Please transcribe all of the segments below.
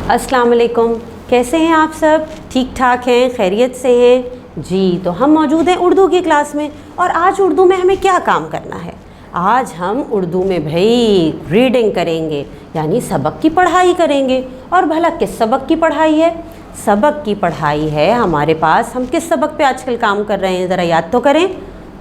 अस्सलाम वालेकुम, कैसे हैं आप सब? ठीक ठाक हैं, खैरियत से हैं जी। तो हम मौजूद हैं उर्दू की क्लास में, और आज उर्दू में हमें क्या काम करना है? आज हम उर्दू में भाई रीडिंग करेंगे, यानी सबक की पढ़ाई करेंगे। और भला किस सबक की पढ़ाई है? सबक की पढ़ाई है हमारे पास। हम किस सबक पे आजकल काम कर रहे हैं, ज़रा याद तो करें।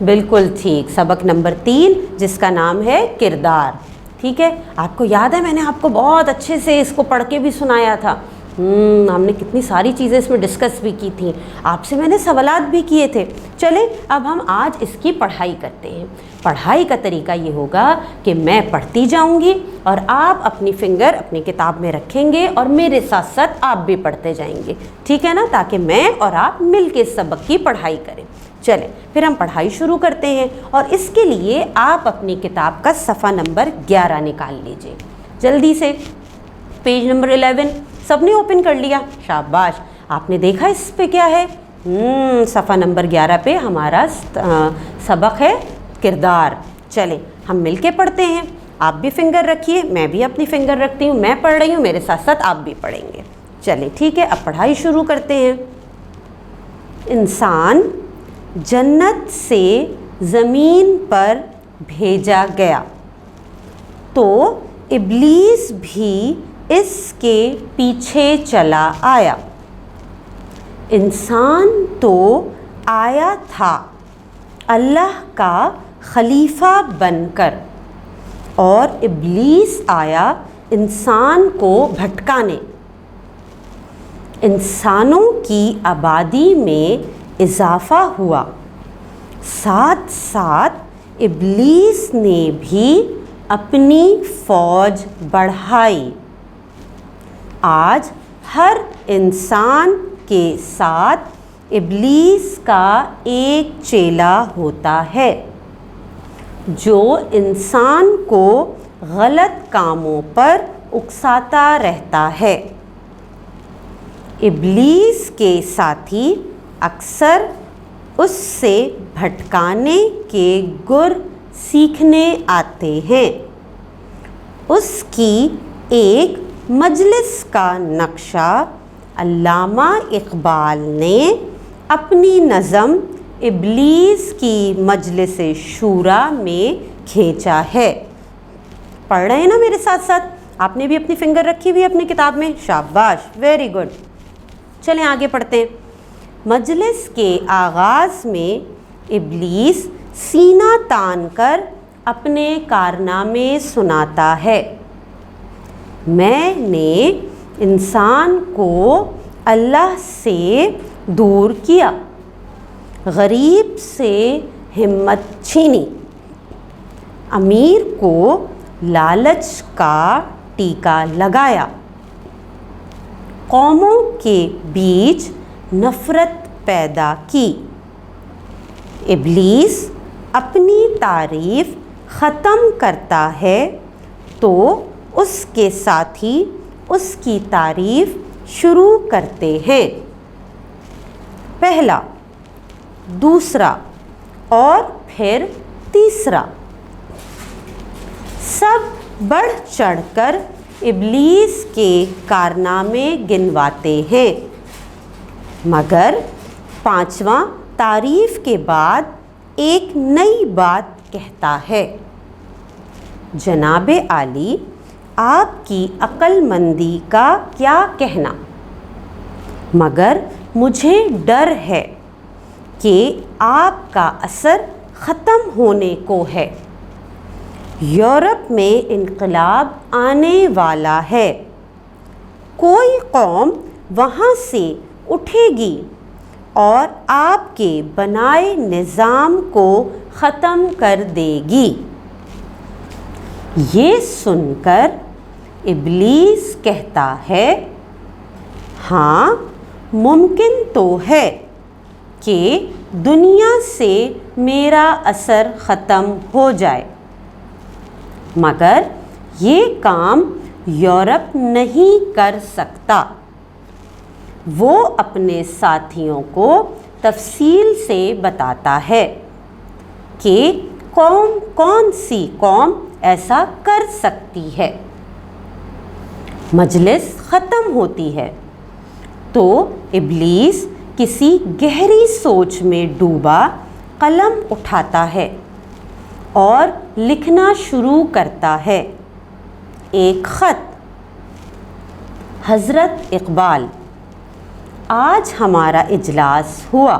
बिल्कुल ठीक, सबक नंबर 3, जिसका नाम है किरदार। ठीक है, आपको याद है मैंने आपको बहुत अच्छे से इसको पढ़ के भी सुनाया था। हमने कितनी सारी चीज़ें इसमें डिस्कस भी की थी, आपसे मैंने सवालात भी किए थे। चले अब हम आज इसकी पढ़ाई करते हैं। पढ़ाई का तरीका ये होगा कि मैं पढ़ती जाऊंगी और आप अपनी फिंगर अपनी किताब में रखेंगे और मेरे साथ साथ आप भी पढ़ते जाएंगे, ठीक है ना, ताकि मैं और आप मिल के इस सबक की पढ़ाई करें। चलें फिर हम पढ़ाई शुरू करते हैं, और इसके लिए आप अपनी किताब का सफ़ा नंबर 11 निकाल लीजिए जल्दी से। पेज नंबर 11 सबने ओपन कर लिया, शाबाश। आपने देखा इस पे क्या है? सफ़ा नंबर 11 पे हमारा सबक है किरदार। चलें हम मिलके पढ़ते हैं। आप भी फिंगर रखिए, मैं भी अपनी फिंगर रखती हूँ, मैं पढ़ रही हूँ, मेरे साथ साथ आप भी पढ़ेंगे। चलें ठीक है, अब पढ़ाई शुरू करते हैं। इंसान जन्नत से ज़मीन पर भेजा गया, तो इब्लीस भी इसके पीछे चला आया। इंसान तो आया था अल्लाह का खलीफा बनकर, और इब्लीस आया इंसान को भटकाने। इंसानों की आबादी में इजाफ़ा हुआ, साथ साथ इब्लीस ने भी अपनी फ़ौज बढ़ाई। आज हर इंसान के साथ इब्लीस का एक चेला होता है, जो इंसान को गलत कामों पर उकसाता रहता है। इब्लीस के साथी अक्सर उससे भटकाने के गुर सीखने आते हैं। उसकी एक मजलिस का नक्शा अल्लामा इकबाल ने अपनी नज़म इब्लीस की मजलिस शूरा में खींचा है। पढ़ रहे हैं ना मेरे साथ साथ? आपने भी अपनी फिंगर रखी हुई अपनी किताब में, शाबाश, वेरी गुड। चलें आगे पढ़ते हैं। मजलिस के आगाज़ में इब्लीस सीना तान कर अपने कारनामे सुनाता है। मैंने इंसान को अल्लाह से दूर किया, गरीब से हिम्मत छीनी, अमीर को लालच का टीका लगाया, कौमों के बीच नफ़रत पैदा की। इब्लीस अपनी तारीफ़ ख़त्म करता है तो उसके साथी उसकी तारीफ़ शुरू करते हैं। पहला, दूसरा और फिर तीसरा, सब बढ़ चढ़कर इब्लीस के कारनामे गिनवाते हैं, मगर पांचवा तारीफ़ के बाद एक नई बात कहता है। जनाबे आली, आपकी अक्लमंदी का क्या कहना, मगर मुझे डर है कि आपका असर ख़त्म होने को है। यूरोप में इनकलाब आने वाला है, कोई कौम वहाँ से उठेगी और आपके बनाए निज़ाम को ख़त्म कर देगी। ये सुनकर इब्लीस कहता है, हाँ मुमकिन तो है कि दुनिया से मेरा असर ख़त्म हो जाए, मगर ये काम यूरोप नहीं कर सकता। वो अपने साथियों को तफसील से बताता है कि कौन सी कौम ऐसा कर सकती है। मजलिस ختم ہوتی ہے تو ابلیس کسی گہری سوچ میں ڈوبا قلم اٹھاتا ہے اور لکھنا شروع کرتا ہے۔ ایک خط۔ حضرت اقبال، آج ہمارا اجلاس ہوا،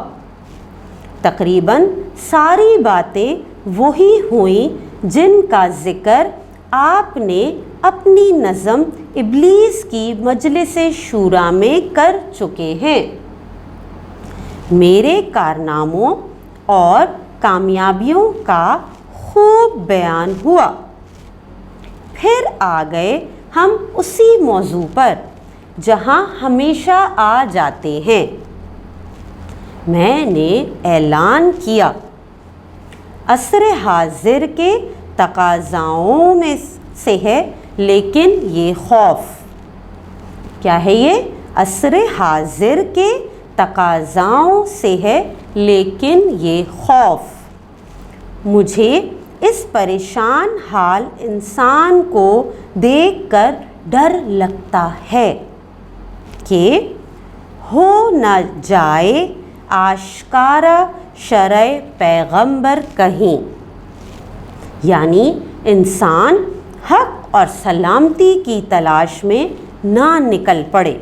تقریباً ساری باتیں وہی ہوئیں جن کا ذکر آپ نے اپنی نظم ابلیس کی مجلس شورا میں کر چکے ہیں۔ میرے کارناموں اور کامیابیوں کا خوب بیان ہوا۔ پھر آ گئے ہم اسی موضوع پر جہاں ہمیشہ آ جاتے ہیں۔ میں نے اعلان کیا، عصر حاضر کے تقاضاؤں میں سے ہے لیکن یہ خوف۔ کیا ہے یہ؟ عصر حاضر کے تقاضاؤں سے ہے لیکن یہ خوف۔ مجھے اس پریشان حال انسان کو دیکھ کر ڈر لگتا ہے کہ ہو نہ جائے آشکارا شرع پیغمبر کہیں، یعنی انسان حق اور سلامتی کی تلاش میں نہ نکل پڑے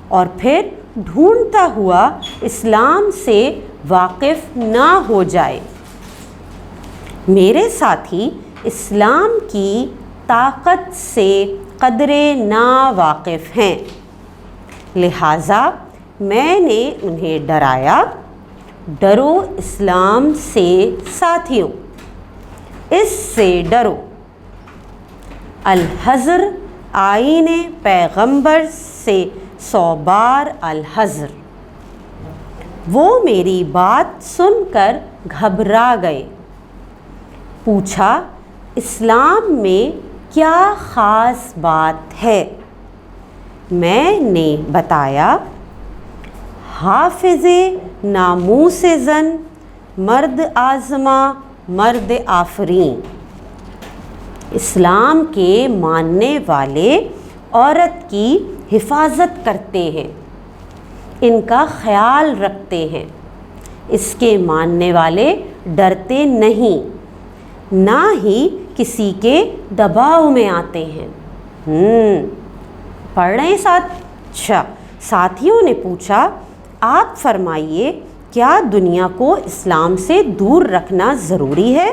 اور پھر ڈھونڈتا ہوا اسلام سے واقف نہ ہو جائے۔ میرے ساتھی اسلام کی طاقت سے قدرے نا واقف ہیں، لہٰذا میں نے انہیں ڈرایا، ڈرو اسلام سے ساتھیوں، اس سے ڈرو۔ الحذر آئین پیغمبر سے 100 بار الحذر۔ وہ میری بات سن کر گھبرا گئے، پوچھا اسلام میں کیا خاص بات ہے؟ میں نے بتایا، حافظ ناموس زن، مرد آزما مرد آفرین۔ اسلام کے ماننے والے عورت کی حفاظت کرتے ہیں، ان کا خیال رکھتے ہیں، اس کے ماننے والے ڈرتے نہیں، نہ ہی کسی کے دباؤ میں آتے ہیں۔ پڑھ رہے ہیں ساتھ؟ اچھا، ساتھیوں نے پوچھا، آپ فرمائیے کیا دنیا کو اسلام سے دور رکھنا ضروری ہے؟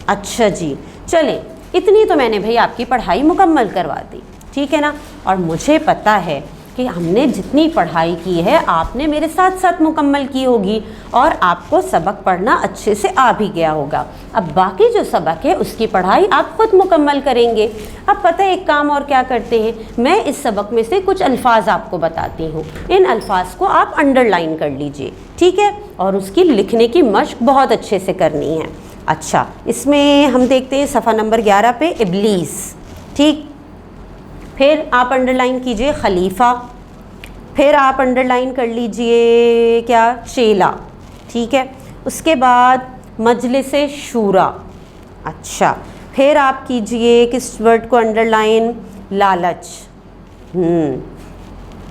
اچھا جی، چلیں اتنی تو میں نے بھائی آپ کی پڑھائی مکمل کروا دی، ٹھیک ہے نا؟ اور مجھے پتہ ہے کہ ہم نے جتنی پڑھائی کی ہے آپ نے میرے ساتھ ساتھ مکمل کی ہوگی اور آپ کو سبق پڑھنا اچھے سے آ بھی گیا ہوگا۔ اب باقی جو سبق ہے اس کی پڑھائی آپ خود مکمل کریں گے۔ اب پتہ ہے ایک کام اور کیا کرتے ہیں، میں اس سبق میں سے کچھ الفاظ آپ کو بتاتی ہوں، ان الفاظ کو آپ انڈر لائن کر لیجئے، ٹھیک ہے؟ اور اس کی لکھنے کی مشق بہت اچھے سے کرنی ہے۔ اچھا، اس میں ہم دیکھتے ہیں صفحہ نمبر 11 پہ ابلیس، ٹھیک؟ پھر آپ انڈر لائن کیجئے خلیفہ، پھر آپ انڈر لائن کر لیجئے کیا؟ چیلا، ٹھیک ہے؟ اس کے بعد مجلس شورا۔ اچھا، پھر آپ کیجئے کس ورڈ کو انڈر لائن؟ لالچ۔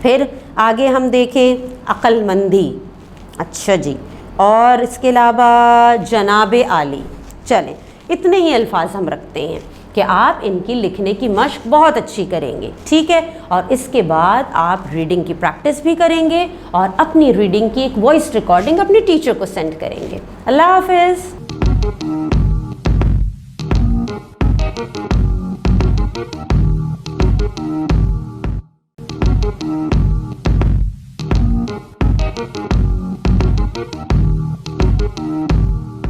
پھر آگے ہم دیکھیں عقل مندی۔ اچھا جی، اور اس کے علاوہ جناب عالی۔ چلیں اتنے ہی الفاظ ہم رکھتے ہیں کہ آپ ان کی لکھنے کی مشق بہت اچھی کریں گے، ٹھیک ہے؟ اور اس کے بعد آپ ریڈنگ کی پریکٹس بھی کریں گے اور اپنی ریڈنگ کی ایک وائس ریکارڈنگ اپنے ٹیچر کو سینڈ کریں گے۔ اللہ حافظ۔